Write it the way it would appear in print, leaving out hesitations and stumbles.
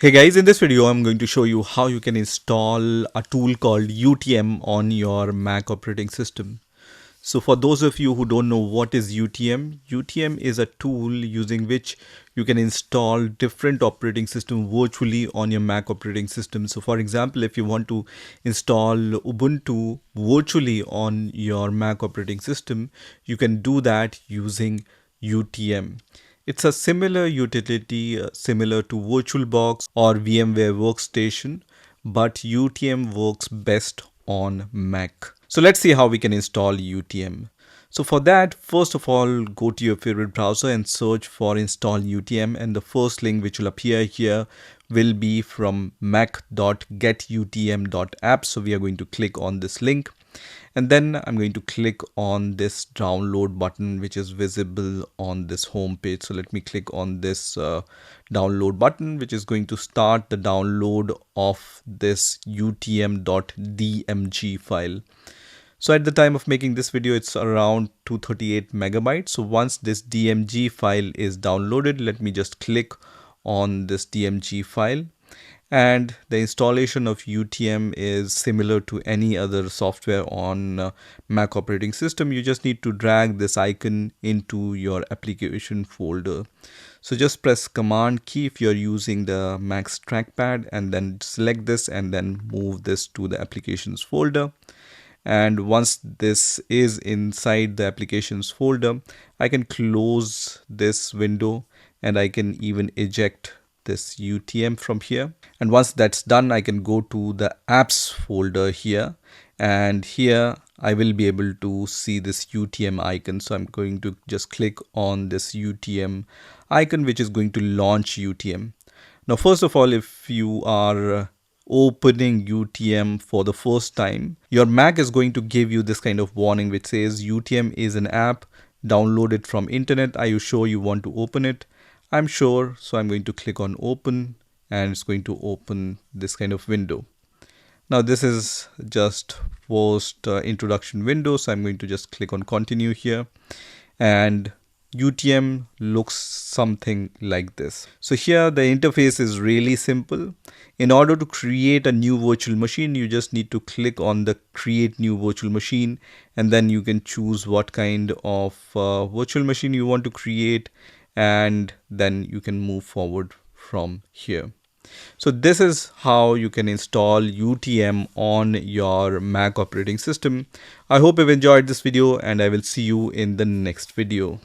Hey guys, in this video I'm going to show you how you can install a tool called UTM on your Mac operating system. So for those of you who don't know what is UTM, UTM is a tool using which you can install different operating system virtually on your Mac operating system. So for example, if you want to install Ubuntu virtually on your Mac operating system, you can do that using UTM. It's a similar utility, similar to VirtualBox or VMware Workstation, but UTM works best on Mac. So let's see how we can install UTM. So for that, first of all, go to your favorite browser and search for install UTM, and the first link which will appear here will be from mac.getutm.app. So we are going to click on this link. And then I'm going to click on this download button, which is visible on this home page. So let me click on this download button, which is going to start the download of this utm.dmg file. So at the time of making this video, it's around 238 megabytes. So once this DMG file is downloaded, let me just click on this DMG file. And the installation of UTM is similar to any other software on Mac operating system. You just need to drag this icon into your application folder. So just press Command key if you're using the Mac's trackpad, and then select this and then move this to the applications folder. And once this is inside the applications folder, I can close this window and I can even eject this UTM from here. And once that's done, I can go to the apps folder here, and here I will be able to see this UTM icon. So I'm going to just click on this UTM icon, which is going to launch UTM. Now, first of all, if you are opening UTM for the first time, your Mac is going to give you this kind of warning which says UTM is an app downloaded from internet. Are you sure you want to open it? I'm sure, so I'm going to click on open, and it's going to open this kind of window. Now this is just first introduction window, so I'm going to just click on continue here, and UTM looks something like this. So here the interface is really simple. In order to create a new virtual machine, you just need to click on the create new virtual machine, and then you can choose what kind of virtual machine you want to create, and then you can move forward from here. So this is how you can install UTM on your Mac operating system. I hope you've enjoyed this video, and I will see you in the next video.